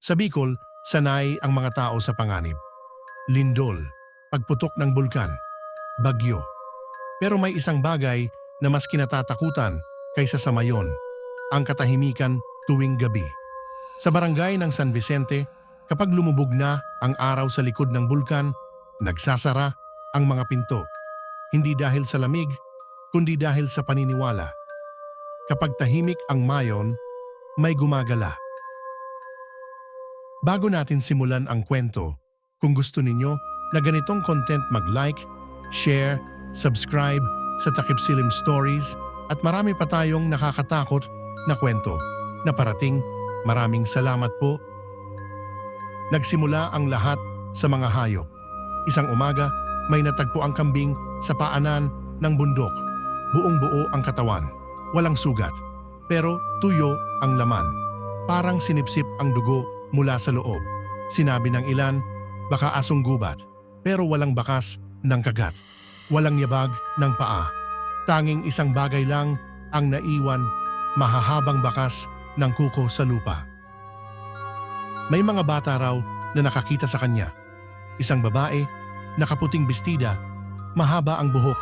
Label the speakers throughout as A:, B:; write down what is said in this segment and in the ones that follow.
A: Sa Bicol, sanay ang mga tao sa panganib. Lindol, pagputok ng bulkan, bagyo. Pero may isang bagay na mas kinatatakutan kaysa sa mayon, ang katahimikan tuwing gabi. Sa barangay ng San Vicente, kapag lumubog na ang araw sa likod ng bulkan, nagsasara ang mga pinto. Hindi dahil sa lamig, kundi dahil sa paniniwala. Kapag tahimik ang mayon, may gumagala. Bago natin simulan ang kwento, kung gusto ninyo na ganitong content mag-like, share, subscribe sa Takip Silim Stories at marami pa tayong nakakatakot na kwento na parating. Maraming salamat po. Nagsimula ang lahat sa mga hayop. Isang umaga, may natagpo ang kambing sa paanan ng bundok. Buong-buo ang katawan, walang sugat, pero tuyo ang laman. Parang sinipsip ang dugo mula sa loob. Sinabi ng ilan, baka asong gubat, pero walang bakas ng kagat. Walang yabag ng paa. Tanging isang bagay lang ang naiwan, mahahabang bakas ng kuko sa lupa. May mga bata raw na nakakita sa kanya. Isang babae, nakaputing bestida, mahaba ang buhok,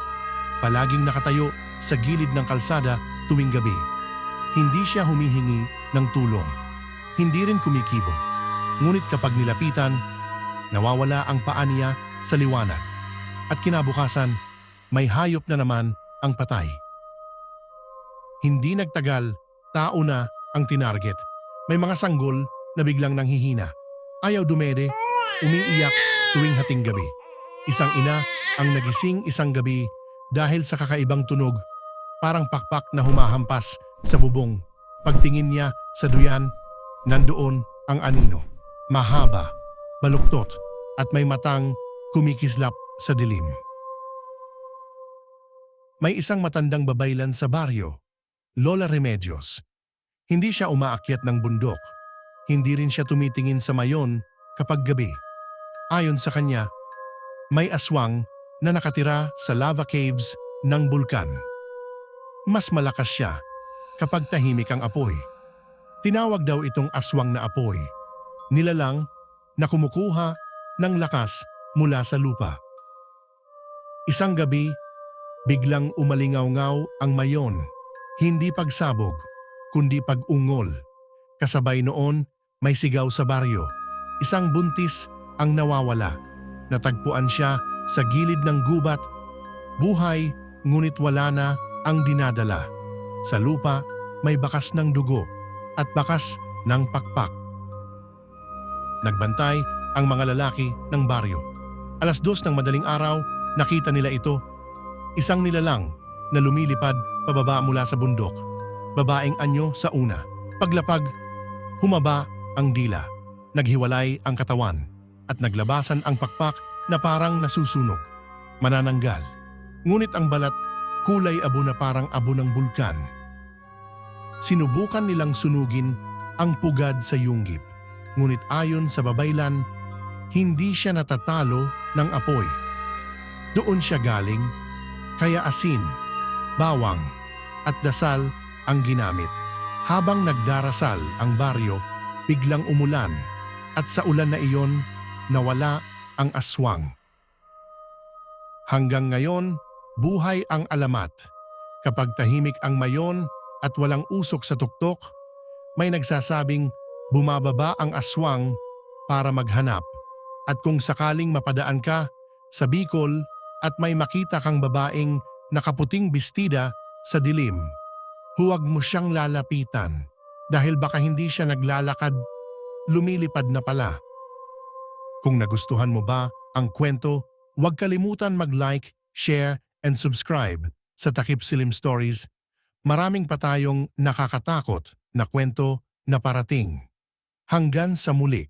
A: palaging nakatayo sa gilid ng kalsada tuwing gabi. Hindi siya humihingi ng tulong. Hindi rin kumikibo. Ngunit kapag nilapitan, nawawala ang paa niya sa liwanag. At kinabukasan, may hayop na naman ang patay. Hindi nagtagal, tao na ang tinarget. May mga sanggol na biglang nanghihina. Ayaw dumede, umiiyak tuwing hating gabi. Isang ina ang nagising isang gabi dahil sa kakaibang tunog, parang pakpak na humahampas sa bubong. Pagtingin niya sa duyan, nandoon ang anino. Mahaba, baluktot at may matang kumikislap sa dilim. May isang matandang babaylan sa baryo, Lola Remedios. Hindi siya umaakyat ng bundok. Hindi rin siya tumitingin sa mayon kapag gabi. Ayon sa kanya, may aswang na nakatira sa lava caves ng bulkan. Mas malakas siya kapag tahimik ang apoy. Tinawag daw itong aswang na apoy. Nilalang na kumukuha ng lakas mula sa lupa. Isang gabi, biglang umalingaw-ngaw ang mayon. Hindi pagsabog, kundi pag-ungol. Kasabay noon, may sigaw sa baryo. Isang buntis ang nawawala. Natagpuan siya sa gilid ng gubat. Buhay, ngunit wala na ang dinadala. Sa lupa, may bakas ng dugo at bakas ng pakpak. Nagbantay ang mga lalaki ng baryo. 2:00 ng madaling araw, nakita nila ito. Isang nilalang na lumilipad pababa mula sa bundok. Babaeng anyo sa una. Paglapag, humaba ang dila. Naghiwalay ang katawan at naglabasan ang pakpak na parang nasusunog. Manananggal. Ngunit ang balat, kulay abo na parang abo ng bulkan. Sinubukan nilang sunugin ang pugad sa yunggip. Ngunit ayon sa babaylan, hindi siya natatalo ng apoy. Doon siya galing, kaya asin, bawang at dasal ang ginamit. Habang nagdarasal ang baryo, biglang umulan at sa ulan na iyon, nawala ang aswang. Hanggang ngayon, buhay ang alamat. Kapag tahimik ang mayon at walang usok sa tuktok, may nagsasabing bumababa ang aswang para maghanap. At kung sakaling mapadaan ka sa Bicol at may makita kang babaeng nakaputing bestida sa dilim, huwag mo siyang lalapitan dahil baka hindi siya naglalakad, lumilipad na pala. Kung nagustuhan mo ba ang kwento, huwag kalimutan mag-like, share, and subscribe sa Takip Silim Stories. Maraming pa tayong nakakatakot na kwento na parating. Hanggang sa muli.